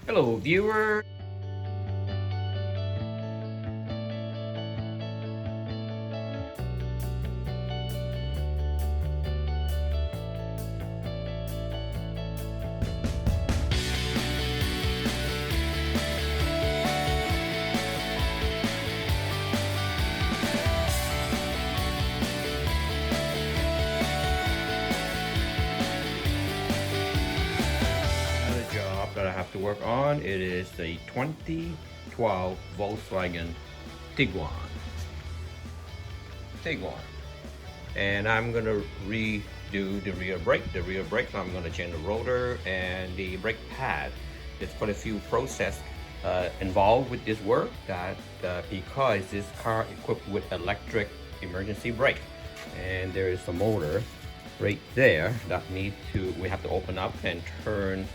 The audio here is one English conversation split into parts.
Hello viewer! Another job that I have to work on, it is the 2012 Volkswagen Tiguan. And I'm gonna redo the rear brake. I'm gonna change the rotor and the brake pad. There's quite a few process involved with this work that because this car equipped with electric emergency brake, and there is a motor right there that we have to open up and turn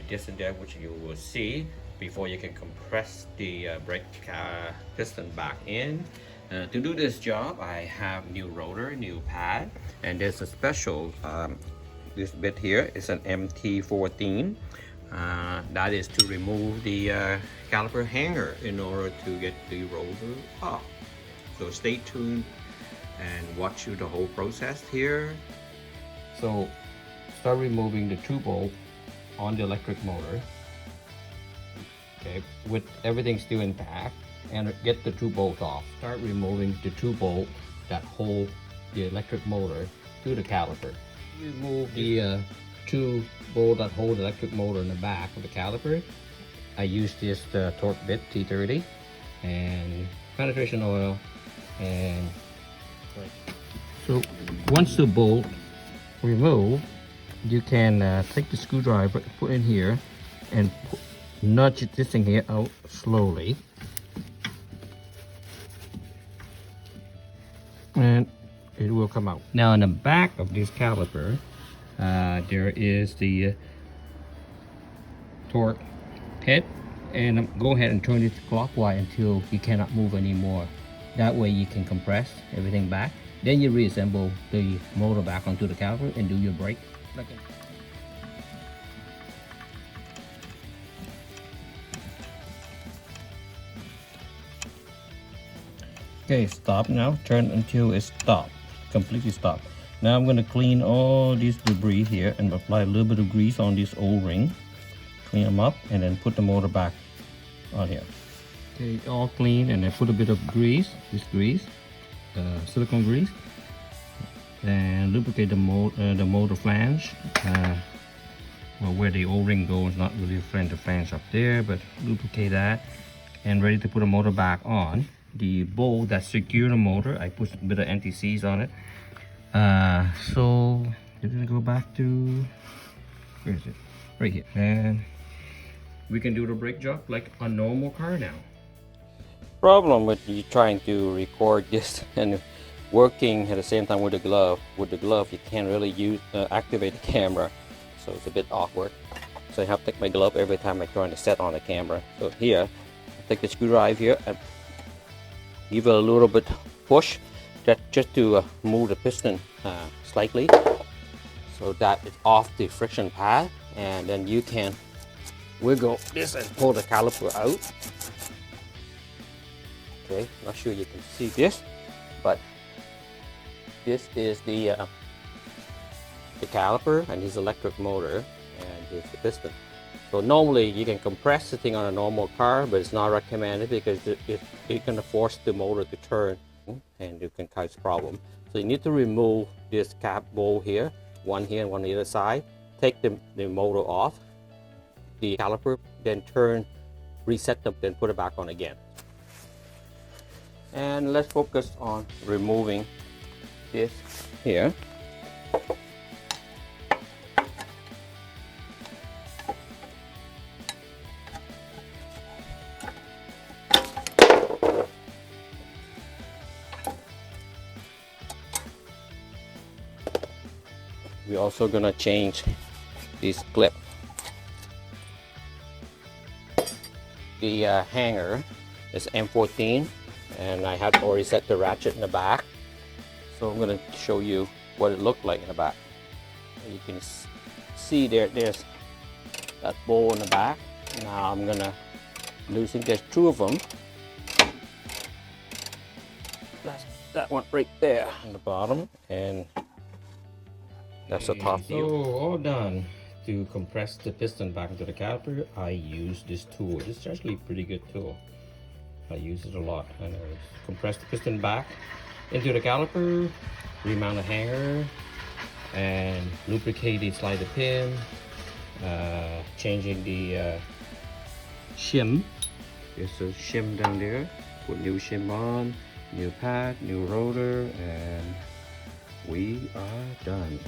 this and that, which you will see before you can compress the brake piston back in. To do this job, I have new rotor, new pad, and there's a special, this bit here is an MT14. That is to remove the caliper hanger in order to get the rotor off. So stay tuned and watch the whole process here. So start removing the 2-bolt on the electric motor, okay, with everything still intact, and get the 2 bolts off. Start removing the 2 bolt that hold the electric motor to the caliper. Remove the 2 bolt that hold the electric motor in the back of the caliper. I use this torque bit T30 and penetration oil, and so once the bolt removed, you can take the screwdriver, put in here, and nudge this thing here out slowly, and it will come out. Now in the back of this caliper, there is the torque head, and go ahead and turn it clockwise until you cannot move anymore. That way you can compress everything back. Then you reassemble the motor back onto the caliper and do your brake. Okay, stop now. Turn until it's stopped, completely stopped. Now I'm going to clean all this debris here and apply a little bit of grease on this O-ring. Clean them up and then put the motor back on here. Okay, all clean, and then put a bit of grease, silicone grease, and lubricate the motor flange. Well, where the O-ring goes, not really the flange up there, but lubricate that, and ready to put the motor back on. The bolt that secure the motor, I put a bit of anti-seize on it. So you're gonna go back to, where is it? Right here, and we can do the brake job like a normal car now. Problem with you trying to record this and working at the same time with the glove. With the glove, you can't really activate the camera, so it's a bit awkward. So I have to take my glove every time I'm trying to set on the camera. So here, I take the screwdriver here and give it a little bit push, just to move the piston slightly, so that it's off the friction pad, and then you can wiggle this and pull the caliper out. Okay, not sure you can see this, but this is the caliper, and this electric motor, and here's the piston. So normally you can compress the thing on a normal car, but it's not recommended because it's going to force the motor to turn, and it can cause problem. So you need to remove this cap bolt here and one on the other side. Take the motor off the caliper, then reset them, then put it back on again. And let's focus on removing this here. We're also gonna change this clip. The hanger is M14, and I had already set the ratchet in the back, so I'm gonna show you what it looked like in the back. You can see there's that ball in the back. Now I'm gonna loosen. There's two of them. That's that one right there on the bottom, and that's the top view. So all done. To compress the piston back into the caliper, I use this tool. This is actually a pretty good tool. I use it a lot. And I compress the piston back into the caliper, remount the hanger, and lubricate the slider pin, changing the shim. There's a shim down there. Put new shim on, new pad, new rotor, and we are done.